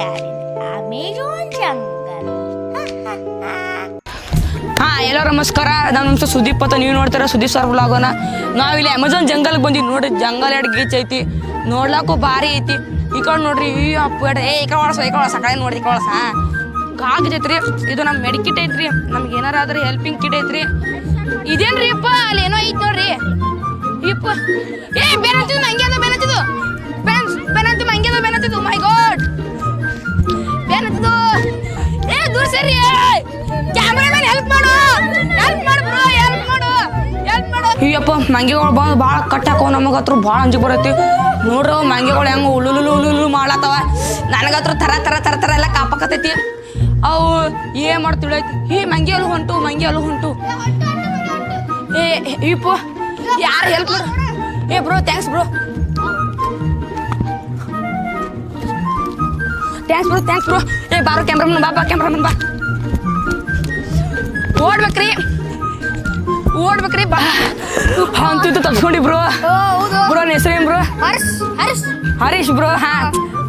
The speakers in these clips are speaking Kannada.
Amazon jungle. ಎಲ್ಲೋ ನಮಸ್ಕಾರ. ನಾನು ನಿಮ್ಮ ಸುದೀಪ್ ಅಂತ ನೀವು ನೋಡ್ತೀರಾ ಸುದೀಪ್ ಸರ್ ವ್ಲಾಗೋನ. ನಾವಿಲ್ಲಿ ಅಮೆಜಾನ್ ಜಂಗಲ್ಗೆ ಬಂದಿವಿ ನೋಡ್ರಿ. ಜಂಗಲ್ ಎರಡು ಗೀಚ್ ಐತಿ, ನೋಡ್ಲಾಕು ಭಾರಿ ಐತಿ. ಈ ಕಡೆ ನೋಡ್ರಿ, ಈ ಅಪ್ಪ ಈ ಕಡೆ ಒಳಸ ಕಡೆ ನೋಡ್ರಿ, ಈ ಕಡೆ ಒಳಸ ಗಾಗೈತ್ರಿ. ಇದು ನಮ್ಮ ಮೆಡಿಕಿಟ್ ಐತ್ರಿ, ನಮ್ಗೆ ಏನಾರ ಆದ್ರೆ ಹೆಲ್ಪಿಂಗ್ ಕಿಟ್ ಐತ್ರಿ. ಇದೇನ್ರಿ ಅಪ್ಪ ಅಲ್ಲಿ ಏನೋ ಐತಿ ನೋಡ್ರಿ. ಇಪ್ಪ ಬೇನಂತಿದ್ದು ಮಂಗ್ಯದ ಬೇನಂತಿದ್ದು ಬೇನಂತ ಮಂಗ್ಯದ ಬೇನಂತಿದ್ದು. ಮೈ ಗಾಡ್, ಬೇನಂತಿದ್ದು. ದೂರ ಸರಿ, ಕ್ಯಾಮ್ರಾಮನ್ ಹೆಲ್ಪ್ ಮಾಡು ಬ್ರೋ, ಹೆಲ್ಪ್ ಮಾಡು. ಅಯ್ಯಪ್ಪ, ಮಂಗೆಗಳು ಬಂದು ಭಾಳ ಕಟ್ ಹಾಕೋ. ನಮಗೆ ಹತ್ರ ಭಾಳ ಅಂಜಿ ಬರೈತಿ ನೋಡ್ರಿ. ಅವು ಮಂಗೆಗಳು ಹೆಂಗೆ ಉಳ್ಳು ಮಾಡ್ಲತ್ತವ. ನನಗತ್ರ ತರ ಎಲ್ಲ ಕಾಪಾಕತೈತಿ. ಅವು ಏನ್ ಮಾಡ್ತಿಳೈತಿ. ಮಂಗೆ ಅಲ್ಲೂ ಹೊಂಟು. ಇಪ್ಪ ಯಾರು ಹೆಲ್ಪ್ ಮಾಡು. Bro thanks bro. ಬಾರೋ ಕ್ಯಾಮ್ರಾಮನ್ ಬಾ. ಓಡ್ಬೇಕ್ರಿ ಬಾ ಅಂತಿದ್ದು ತಪ್ಸ್ಕೊಂಡಿ ಬ್ರೋ. ನನ್ನ ಹೆಸರೇನು ಬ್ರೋ? ಹರೀಶ್ ಬ್ರೋ.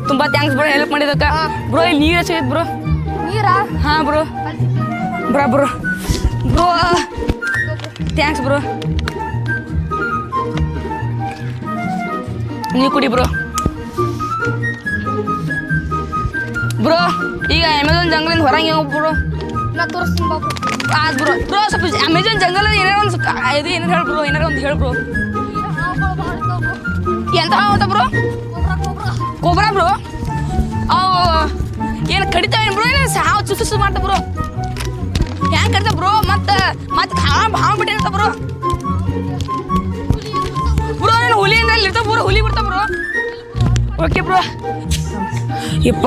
ತುಂಬಾ ಥ್ಯಾಂಕ್ಸ್ ಬ್ರೋ ಹೆಲ್ಪ್ ಮಾಡಿದಕ್ಕ. ಬ್ರೋ ಇಲ್ಲಿ ನೀರು ಹಚ್ಚಿದ್ ಬ್ರೋ. Bro thanks bro. ನೀವು ಕುಡಿ ಬ್ರೋ. ಈಗ ಅಮೆಜಾನ್ ಜಂಗಲಿಂದ ಹೊರಗೆ ಬ್ರೋ ನಾ ತೋರಿಸ್ತೀನಿ ಬಾ ಬ್ರೋ. ಸ್ವಲ್ಪ ಅಮೆಜಾನ್ ಜಂಗಲ್ ಏನಾರ ಒಂದು ಇದು ಏನಾರು ಹೇಳಿ ಬ್ರೋ, ಏನಾರ ಒಂದು ಹೇಳಿ ಬ್ರೋ. ಎಂತ ಅಂತ ಬ್ರೋ? Cobra bro. ಅವು ಏನು ಕಡಿತಾವೇನು ಬ್ರೋ? ಏನು ಸಾವು ಚುಚ್ಚು ಮಾಡ್ತಾ ಬ್ರೋ? ಹೆಂಗೆ ಕಡಿತ ಬ್ರೋ? ಮತ್ತೆ ಭಾವ ಬಿಟ್ಟಿರ್ತ ಬ್ರೋ. ನಾನು ಹುಲಿ ಅಂದ್ರೆ ಅಲ್ಲಿ ಇರ್ತಾವ ಬ್ರೋ, ಹುಲಿ ಬಿಡ್ತಾವ ಬ್ರೋ. Okay bro. ಯಪ್ಪ,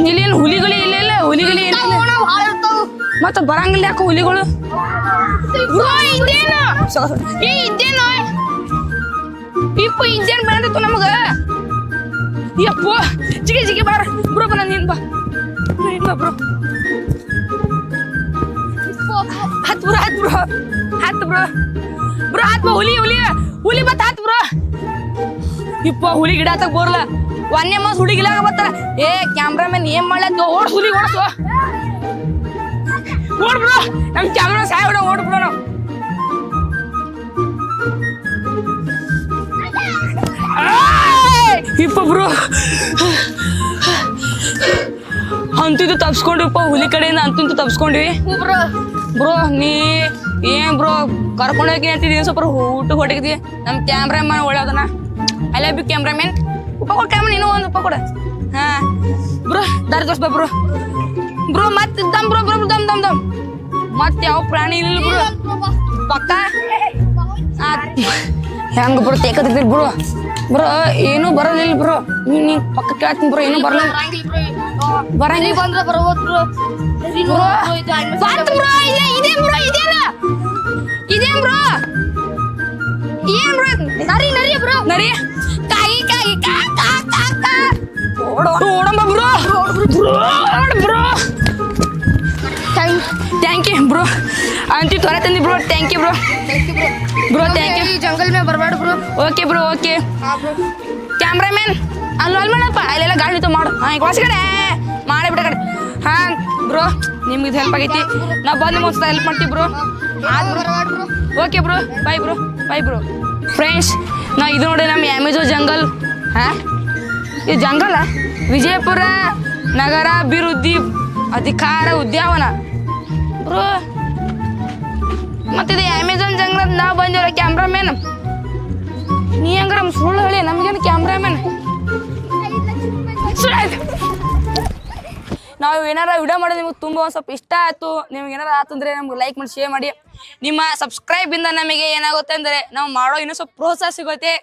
ಇಲ್ಲೇನು ಹುಲಿಗಳು ಇಲ್ಲ ಹುಲಿಗಳು ಏನಿಲ್ಲ. ಮತ್ತೆ ಬರಂಗಿಲ್ಲ ಯಾಕೆ ಹುಲಿಗಳು? ಇದೇನು ಇಪ್ಪ ಇದೇನು ಬಂದಿತ್ತು ನಮಗ? ಯಪ್ಪ ಜಿಗಿ ಬಾರ ಬ್ರೋ. ಬರ ನೀನ್ ಬಾ ಬ್ರೋ. ಹತ್ ಬ್ರೋ. ಹುಲಿ ಬತ್ತ ಹತ್ ಬ್ರೋ. ಇಪ್ಪ ಹುಲಿ ಗಿಡ ಹತ್ತಕ್ ಬೋರ್ಲ ಒಂದೇ ಮಾಸ್ ಹುಡುಗಿಲಾಗ ಬರ್ತಾರ. ಕ್ಯಾಮ್ರಾಮನ್ ಏನ್ ಮಾಡ್ಲತ್ತ? ಹುಲಿ ಓಡಿಸು. ಓಡ್ ಬ್ರೋ, ನಮ್ ಕ್ಯಾಮ್ರಾ ಸಾಯ ಓಡ್ ಬ್ರೋ. ನಾವು ಇಪ್ಪ ಬ್ರೋ ಅಂತಿದ್ದು ತಪ್ಸ್ಕೊಂಡ್ವಿಪ್ಪ. ಹುಲಿ ಕಡೆಯಿಂದ ಅಂತಂತೂ ತಪ್ಸ್ಕೊಂಡ್ವಿ ಬ್ರೋ. ನೀ ಏನ್ ಬ್ರೋ ಕರ್ಕೊಂಡು ಹೋಗಿ ಅಂತಿದ್ದೀವಿ. ಸ್ವಲ್ಪ ಊಟ ಹೊಟ್ಟಿದ್ವಿ. ನಮ್ ಕ್ಯಾಮ್ರಾಮನ್ ಒಳ್ಳೆದನ. I love you cameraman. ಉಪ್ಪ ಕೊಡ ಕ್ಯಾಮ್ರಾ, ನೀನು ಒಂದು ಉಪ್ಪ ಕೊಡ. ಬ್ರೋ ದಾರಿ ತೋರ್ಸ್ಬಾ ಬ್ರೋ. ಮತ್ತೆ ದಮ್ ಮತ್ತೆ ಯಾವ ಪ್ರಾಣಿ ಇಲ್ಲ ಬ್ರೋ. ಪಕ್ಕ ಹೆಂಗ ಬ್ರೋ ತೇಕತ್ತಿದ್ರಿ ಬ್ರೋ. ಏನು ಬರೋದಿಲ್ಲ ಬ್ರೋ. ನೀ ಪಕ್ಕ ಕೇಳ್ತೀನಿ ಬ್ರೋ. ಏನು ಬರಲ್ಲ ಬರಂಗಿ ಬಂದ್ರೆ ಬರ್ಬೋದು ಬ್ರೋ. ಇದೇನ್ ಬ್ರೋ? ನರಿ ಕಾಯಿ ಓಡಂಬ ಬ್ರೋ. Thank you bro. ಅಂತಿ ತ್ವರ ತಂದಿ bro. Thank you bro. Thank you. ಜಂಗಲ್ ಮೇ ಬರಬೇಡ bro. Okay bro. Okay cameraman ಅಲ್ಲಿ ಮಾಡಪ್ಪ. ಅಲ್ಲೆಲ್ಲ ಗಾಡಿ ನಿಂತು ಮಾಡು. ಕೊಳಸ ಕಡೆ ಮಾಡೇ ಬಿಡ ಕಡೆ. ಬ್ರೋ ನಿಮ್ಗೆ ಇದು ಹೆಲ್ಪ್ ಆಗೈತಿ. ನಾವು ಬಂದು ಮೋಸ ಹೆಲ್ಪ್ ಮಾಡ್ತೀವಿ bro. Okay bro. Bye bro. Friends, ನಾವು ಇದು ನೋಡಿ ನಮ್ಮ ಅಮೆಜಾನ್ ಜಂಗಲ್. ಇದು ಜಂಗಲ ವಿಜಯಪುರ ನಗರ ಅಭಿವೃದ್ಧಿ ಅಧಿಕಾರ ಉದ್ಯಾನವನ ಬ್ರೋ. ಮತ್ತಿದು ಅಮೆಜಾನ್ ಜಂಗಲ್ ನಾವು ಬಂದಿವ್ರ ಕ್ಯಾಮ್ರಾಮನ್. ನೀ ಹಂಗಾರ ಸುಳ್ಳು ಹೇಳಿ ನಮ್ಗೇನು ಕ್ಯಾಮ್ರಾಮನ್ ನಾವು ಏನಾರ ವಿಡಿಯೋ ಮಾಡೋದು ನಿಮ್ಗೆ ತುಂಬ ಒಂದು ಸ್ವಲ್ಪ ಇಷ್ಟ ಆಯ್ತು. ನಿಮ್ಗೆ ಏನಾರು ಆತಂದ್ರೆ ನಮ್ಗೆ ಲೈಕ್ ಮಾಡಿ ಶೇರ್ ಮಾಡಿ. ನಿಮ್ಮ ಸಬ್ಸ್ಕ್ರೈಬಿಂದ ನಮಗೆ ಏನಾಗುತ್ತೆ ಅಂದರೆ ನಾವು ಮಾಡೋ ಇನ್ನೂ ಸ್ವಲ್ಪ ಪ್ರೋತ್ಸಾಹ ಸಿಗುತ್ತೆ.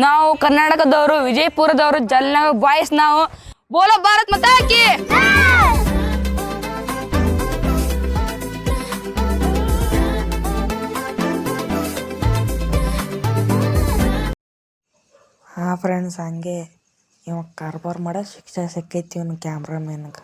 ನಾವು ಕರ್ನಾಟಕದವರು, ವಿಜಯಪುರದವರು, ಜಲ್ನಗರ್ ಬಾಯ್ಸ್. ನಾವು ಬೋಲೋ ಭಾರತ್ ಮಾತಾ ಕಿ. ಫ್ರೆಂಡ್ಸ್, ಹಂಗೆ ಇವಾಗ ಕಾರ್ಬಾರ್ ಮಾಡೋ ಶಿಕ್ಷೆ ಸಿಕ್ಕೈತಿ ಇವನು ಕ್ಯಾಮ್ರಾಮನ್ಗೆ.